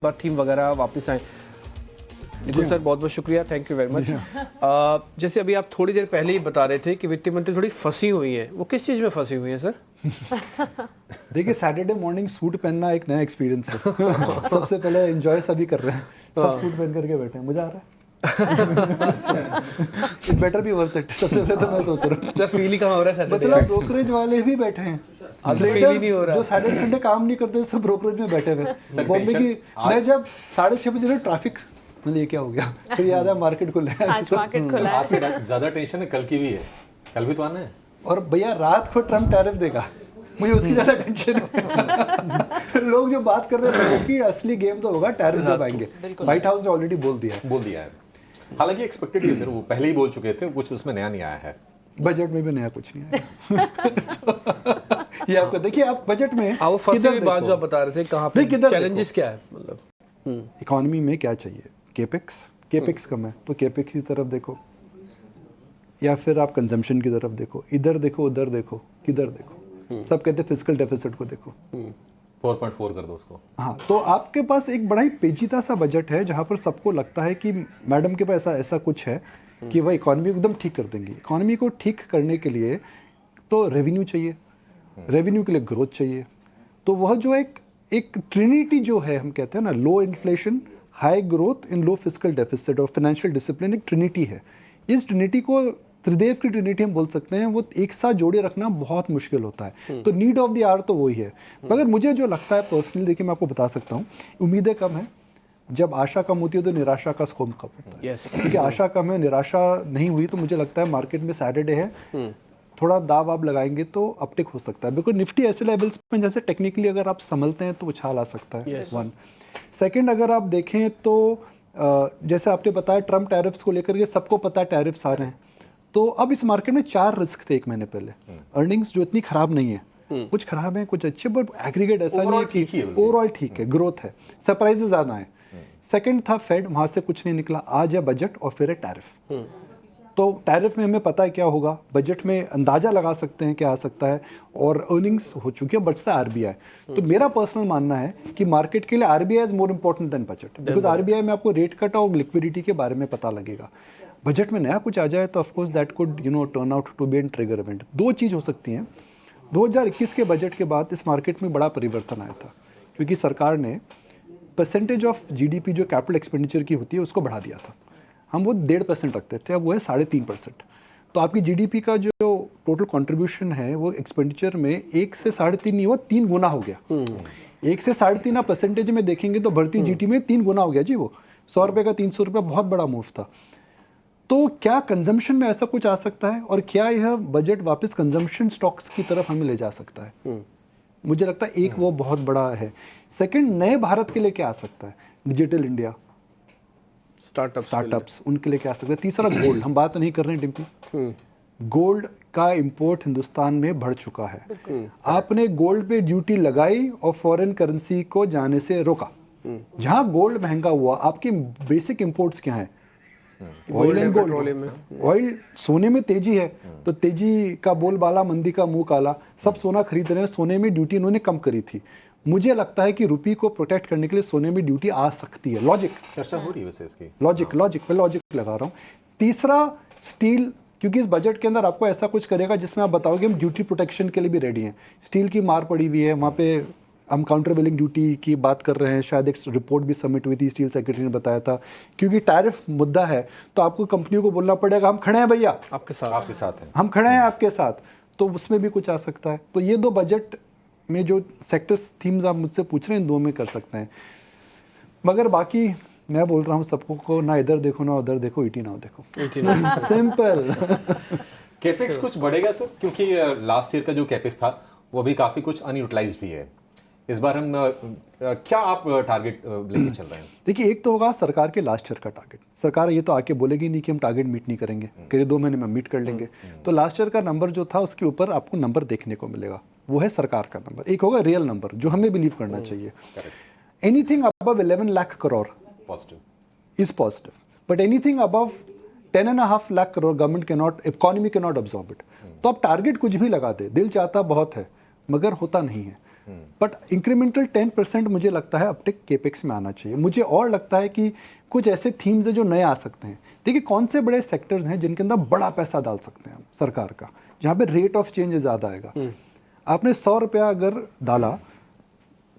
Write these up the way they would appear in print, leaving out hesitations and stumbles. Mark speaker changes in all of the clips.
Speaker 1: बात थीम वगैरह वापस आए। निकुल सर बहुत बहुत शुक्रिया, थैंक यू वेरी मच। जैसे अभी आप थोड़ी देर पहले ही बता रहे थे कि वित्त मंत्री थोड़ी फंसी हुई हैं, वो किस चीज़ में फंसी हुई हैं सर?
Speaker 2: देखिए सैटरडे मॉर्निंग सूट पहनना एक नया एक्सपीरियंस है। सबसे पहले एंजॉय सभी कर रहे हैं, सब सूट पहन करके बैठे हैं, मजा आ रहा है। It better be worth it. सबसे पहले तो मैं सोच रहा हूँ
Speaker 1: सर फील ही कहाँ हो रहा है सैटरडे?
Speaker 2: मतलब ब्रोकरेज वाले भी बैठे हैं,
Speaker 1: फील ही नहीं हो रहा
Speaker 2: जो सैटरडे संडे काम नहीं करते सब ब्रोकरेज में बैठे हुए। बॉम्बे की मैं जब 6:30 बजे ना ट्रैफिक मतलब ये क्या हो गया, फिर याद है मार्केट खुला है।
Speaker 3: आज मार्केट खुला है।
Speaker 4: आज से ज्यादा टेंशन है, कल की भी है, कल भी तो आना है।
Speaker 2: और भैया रात को ट्रम्प टैरिफ देगा, मुझे उसकी ज्यादा टेंशन है। लोग जो बात कर रहे हैं कि असली गेम तो होगा टैरिफ जब आएंगे। व्हाइट हाउस ने ऑलरेडी बोल दिया है।
Speaker 4: हालांकि एक्सपेक्टेड ही है सर, वो पहले ही बोल चुके थे, कुछ उसमें नया नहीं आया है।
Speaker 2: बजट में भी नया कुछ नहीं आया। ये आपको देखिए, आप बजट में
Speaker 1: वो फंसी हुई बात जो आप बता रहे थे, कहाँ पे चैलेंजेस क्या है? मतलब
Speaker 2: इकोनॉमी में क्या चाहिए? केपेक्स कम है तो केपेक्स की तरफ देखो, या फिर आप कंजम्पशन की तरफ देखो, इधर देखो उधर देखो, किधर देखो। सब कहते हैं फिस्कल डेफिसिट को देखो,
Speaker 4: 4.4 कर दो उसको।
Speaker 2: हाँ, तो आपके पास एक बड़ा ही पेचीदा सा बजट है जहाँ पर सबको लगता है कि मैडम के पास ऐसा कुछ है कि वह इकोनॉमी को एकदम ठीक कर देंगी। इकोनॉमी को ठीक करने के लिए तो रेवेन्यू चाहिए, रेवेन्यू के लिए ग्रोथ चाहिए। तो वह जो एक ट्रिनिटी जो है, हम कहते हैं ना, low inflation, high growth in low fiscal deficit और फाइनेंशियल डिसिप्लिन, एक ट्रिनिटी है। इस ट्रिनिटी को त्रिदेव की ट्रिनिटी हम बोल सकते हैं। वो एक साथ जोड़े रखना बहुत मुश्किल होता है, तो नीड ऑफ द आवर तो वही है। मगर मुझे जो लगता है पर्सनली, देखिए मैं आपको बता सकता हूँ, उम्मीदें कम है। जब आशा कम होती है तो निराशा का स्कोप कम होता है। क्योंकि आशा कम है, निराशा नहीं हुई, तो मुझे लगता है मार्केट में सैटरडे है, थोड़ा दाव आप लगाएंगे तो अपटिक हो सकता है। बिकॉज निफ्टी ऐसे लेवल्स पे जैसे टेक्निकली अगर आप संभलते हैं तो उछाल आ सकता है। वन सेकंड, अगर आप देखें तो जैसे आपने बताया ट्रम्प टैरिफ्स को लेकर के सबको पता है टैरिफ्स आ रहे हैं, तो अब इस मार्केट में 4 रिस्क थे एक महीने पहले। अर्निंग्स जो इतनी खराब नहीं है, कुछ खराब है कुछ अच्छे, बट एग्रीगेट ऐसा नहीं है कि ओवरऑल ठीक है, ग्रोथ है, सरप्राइजेस ज्यादा है। सेकंड था फेड, वहां से कुछ नहीं निकला। आज है बजट और फिर है टैरिफ। तो टैरिफ में हमें पता है क्या होगा, बजट में अंदाजा लगा सकते हैं क्या आ सकता है, और अर्निंग्स हो चुकी है, बचता है आरबीआई। तो मेरा पर्सनल मानना है कि मार्केट के लिए RBI is more important than budget, because RBI में आपको रेट कट और लिक्विडिटी के बारे में पता लगेगा। बजट में नया कुछ आ जाए तो of course that could turn out to be an trigger event. दो चीज़ हो सकती हैं। 2021 के बजट के बाद इस मार्केट में बड़ा परिवर्तन आया था, क्योंकि सरकार ने परसेंटेज ऑफ जीडीपी जो कैपिटल एक्सपेंडिचर की होती है उसको बढ़ा दिया था। हम वो 1.5% रखते थे, अब वो है 3.5%। तो आपकी जीडीपी का जो टोटल कंट्रीब्यूशन है वो एक्सपेंडिचर में 1 से 3.5 नहीं हुआ, 3 गुना हो गया। 1 से 3.5 आप परसेंटेज में देखेंगे तो बढ़ती जीडीपी में 3 गुना हो गया जी। वो 100 रुपये का 300 रुपये बहुत बड़ा मूव था। तो क्या कंजम्पशन में ऐसा कुछ आ सकता है, और क्या यह बजट वापस कंजम्पशन स्टॉक्स की तरफ हमें ले जा सकता है? मुझे लगता है एक वो बहुत बड़ा है। सेकंड, नए भारत के लिए क्या आ सकता है? डिजिटल इंडिया, स्टार्टअप्स उनके लिए क्या आ सकता है? तीसरा गोल्ड, हम बात नहीं कर रहे हैं डिम्पी, गोल्ड का इंपोर्ट हिंदुस्तान में बढ़ चुका है। आपने गोल्ड पे ड्यूटी लगाई और फॉरेन करेंसी को जाने से रोका। जहां गोल्ड महंगा हुआ, आपके बेसिक इंपोर्ट्स क्या हैं? Oil and gold. ऑयल, सोने में तेजी है तो तेजी का बोलबाला, मंदी का मुंह काला। सब सोना खरीद रहे हैं, सोने में ड्यूटी इन्होंने कम करी थी। मुझे लगता है कि रुपये को प्रोटेक्ट करने के लिए सोने में ड्यूटी आ सकती है। लॉजिक
Speaker 4: चर्चा हो रही है वैसे इसकी, लॉजिक
Speaker 2: लगा रहा हूँ। तीसरा, स्टील, क्योंकि इस बजट के अंदर आपको ऐसा कुछ करेगा जिसमें आप बताओगे हम ड्यूटी प्रोटेक्शन के लिए भी रेडी हैं। स्टील की मार पड़ी हुई है, वहाँ पे हम काउंटर वेलिंग ड्यूटी की बात कर रहे हैं। शायद एक रिपोर्ट भी सबमिट हुई थी, स्टील सेक्रेटरी ने बताया था। क्योंकि टैरिफ मुद्दा है तो आपको कंपनियों को बोलना पड़ेगा हम खड़े हैं भैया,
Speaker 4: आपके साथ हैं,
Speaker 2: हम खड़े हैं आपके साथ। तो उसमें भी कुछ आ सकता है। तो ये 2 बजट में जो सेक्टर्स थीम्स आप मुझसे पूछ रहे हैं, इन 2 में कर सकते हैं। मगर बाकी मैं बोल रहा हूँ सबको को, ना इधर देखो ना उधर देखो, ईटी ना देखो, सिंपल।
Speaker 4: कैपेक्स कुछ बढ़ेगा सर? क्योंकि लास्ट ईयर का जो कैपेक्स था वो भी काफी कुछ अनयूटिलाइज्ड भी है। इस बार हम क्या आप टारगेट लेके चल रहे हैं?
Speaker 2: देखिए, एक तो होगा सरकार के लास्ट ईयर का टारगेट। सरकार ये तो आके बोलेगी नहीं कि हम टारगेट मीट नहीं करेंगे, करीब 2 महीने में मीट कर लेंगे। तो लास्ट ईयर का नंबर जो था उसके ऊपर आपको नंबर देखने को मिलेगा, वो है सरकार का नंबर। एक होगा रियल नंबर जो हमें बिलीव करना चाहिए। Anything above 11 lakh crore is positive, but anything above 10.5 lakh crore government economy can not absorb it. तो आप टारगेट कुछ भी लगा दे, दिल चाहता बहुत है मगर होता नहीं है। बट इंक्रीमेंटल 10% मुझे लगता है अपटेक केपेक्स में आना चाहिए। मुझे और लगता है कि कुछ ऐसे थीम्स हैं जो नए आ सकते हैं। देखिए कौन से बड़े सेक्टर्स हैं जिनके अंदर बड़ा पैसा डाल सकते हैं हम सरकार का, जहाँ पे रेट ऑफ चेंज ज़्यादा आएगा। आपने 100 रुपया अगर डाला,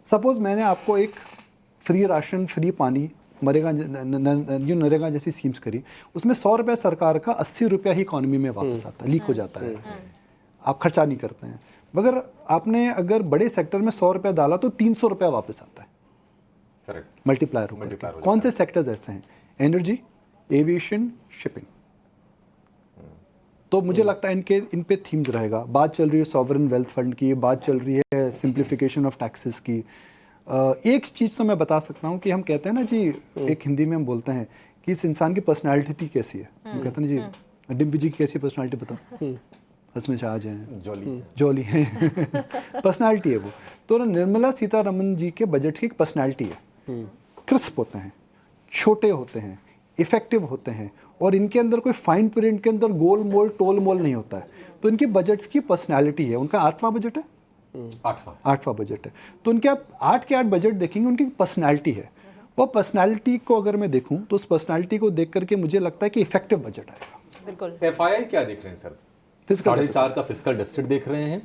Speaker 2: सपोज मैंने आपको एक फ्री राशन, फ्री पानी, नरेगा जैसी स्कीम्स करी, उसमें 100 रुपया सरकार का, 80 रुपया ही इकोनॉमी में वापस आता है, लीक हो जाता है, आप खर्चा नहीं करते हैं। मगर आपने अगर बड़े सेक्टर में 100 रुपया डाला तो 300 रुपया वापस आता है,
Speaker 4: करेक्ट,
Speaker 2: मल्टीप्लायर होकर। कौन से सेक्टर्स ऐसे हैं? Energy, aviation, shipping. तो मुझे लगता है इन पे थीम्स रहेगा। बात चल रही है सॉवरन वेल्थ फंड की, बात चल रही है सिंप्लीफिकेशन ऑफ टैक्सेस की। एक चीज़ तो मैं बता सकता हूँ कि हम कहते हैं ना जी, एक हिंदी में हम बोलते हैं कि इस इंसान की पर्सनालिटी कैसी है। हम कहते हैं ना जी, डिम्पी जी की कैसी पर्सनालिटी बताओ, हंसने से आ जाए, जॉली है पर्सनालिटी है वो। तो ना निर्मला सीतारमन जी के बजट की एक पर्सनालिटी है, क्रिस्प होते हैं, छोटे होते हैं, इफेक्टिव होते हैं, और इनके अंदर कोई फाइन प्रिंट के अंदर गोल मोल टोल मोल नहीं होता है। तो इनके बजट्स की पर्सनालिटी है। उनका 8वां बजट है, 8वां बजट है। तो उनके आप 8 के 8 बजट देखेंगे, उनकी पर्सनालिटी है। वो पर्सनालिटी को अगर मैं देखूं तो उस पर्सनालिटी को देख करके मुझे लगता है कि इफेक्टिव बजट आएगा।
Speaker 4: बिल्कुल। एफआईआई क्या देख रहे हैं सर? 4.5 का फिस्कल डेफिसिट देख रहे हैं,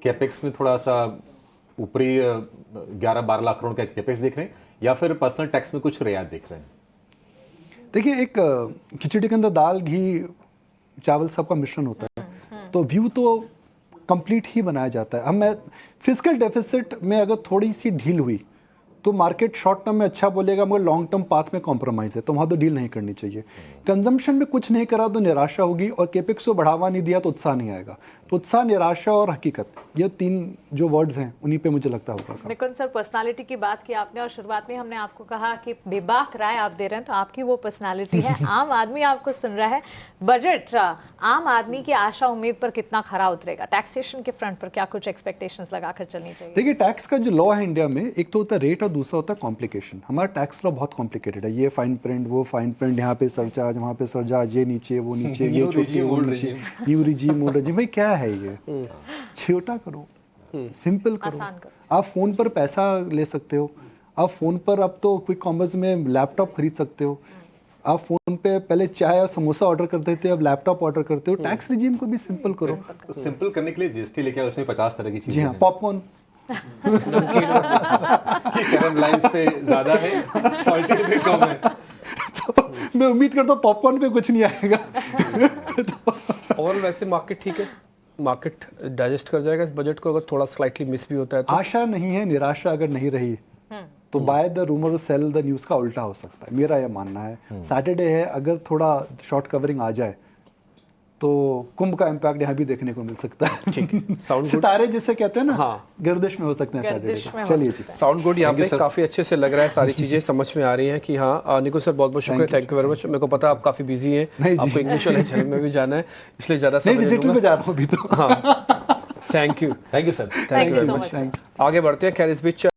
Speaker 4: कैपेक्स में थोड़ा सा ऊपरी 11-12 लाख करोड़ का कैपेक्स देख रहे हैं, या फिर पर्सनल टैक्स में कुछ रियायत देख रहे हैं?
Speaker 2: देखिए, एक खिचड़ी के अंदर दाल, घी, चावल सबका मिश्रण होता है, तो व्यू तो कंप्लीट ही बनाया जाता है। हम फिजिकल डेफिसिट में अगर थोड़ी सी ढील हुई तो मार्केट शॉर्ट टर्म में अच्छा बोलेगा, मगर लॉन्ग टर्म पाथ में कॉम्प्रोमाइज़ है, तो वहाँ तो डील नहीं करनी चाहिए। कंजम्पशन में कुछ नहीं करा तो निराशा होगी, और केपेक्स को बढ़ावा नहीं दिया तो उत्साह नहीं आएगा। तो उत्साह, निराशा और हकीकत, ये 3 जो वर्ड्स हैं, उन्हीं पे मुझे लगता होगा।
Speaker 3: निकुंज सर, पर्सनालिटी की बात की आपने, और शुरुआत में हमने आपको कहा कि बेबाक राय आप दे रहे हैं, तो आपकी वो पर्सनालिटी है। आम आदमी आपको सुन रहा है, बजट आम आदमी की आशा उम्मीद पर कितना खरा उतरेगा? टैक्सेशन के फ्रंट पर क्या कुछ एक्सपेक्टेशंस लगाकर चलनी चाहिए?
Speaker 2: देखिए, टैक्स का जो लॉ है इंडिया में, एक तो होता है रेट और दूसरा होता है कॉम्प्लिकेशन। हमारा टैक्स लॉ बहुत कॉम्प्लिकेटेड है। ये फाइन प्रिंट, वो फाइन प्रिंट, यहाँ पे सरचार्ज, वहाँ पे सरचार्ज, ये नीचे, वो नीचे, ये छोटी, वो नीचे, न्यू रिजीम, ओल्ड रिजीम। भाई क्या है ये? छोटा करो, सिंपल करो। आप फोन पर पैसा ले सकते हो, आप फोन पर अब तो क्विक कॉमर्स में लैपटॉप खरीद सकते हो, आप फोन पे पहले चाय और समोसा ऑर्डर करते थे, अब लैपटॉप ऑर्डर करते हो। टैक्स रिजीम को भी सिंपल करो।
Speaker 4: सिंपल करने के लिए जीएसटी लेके आए, उसमें 50 तरह की चीजें।
Speaker 2: जी हाँ, पॉपकॉर्न
Speaker 4: कि करंट लाइफ पे ज्यादा है, सॉल्टेड पे कम है।
Speaker 2: तो मैं उम्मीद करता हूँ पॉपकॉर्न पे कुछ नहीं आएगा।
Speaker 1: और वैसे मार्केट ठीक है, मार्केट डाइजेस्ट कर जाएगा इस बजट को, अगर थोड़ा स्लाइटली मिस भी होता है तो?
Speaker 2: आशा नहीं है, निराशा अगर नहीं रही तो by the rumour cell the news का उल्टा हो सकता है, मेरा यह मानना है। सैटरडे है, अगर थोड़ा शॉर्ट कवरिंग आ जाए तो कुंभ का इम्पैक्ट यहाँ भी देखने को मिल सकता है।
Speaker 1: ठीक है, साउंड गुड।
Speaker 2: सितारे जिसे कहते हैं ना,
Speaker 1: हाँ,
Speaker 2: गर्दिश में हो सकते हैं सैटरडे। चलिए जी,
Speaker 1: साउंड गुड। यहाँ पे काफी अच्छे से लग रहा है, सारी चीजें समझ में आ रही हैं कि हाँ। निकुंज सर, बहुत बहुत शुक्रिया, थैंक यू वेरी मच। मेरे को पता है आप काफी बिजी हैं, आपको इंग्लिश वाले चैनल में भी जाना है, इसलिए ज्यादा समय
Speaker 2: डिजिटल पे जा रहा हूँ अभी तो।
Speaker 1: हाँ, thank you
Speaker 4: sir,
Speaker 1: thank you very much. आगे बढ़ते हैं। खैर, इस बीच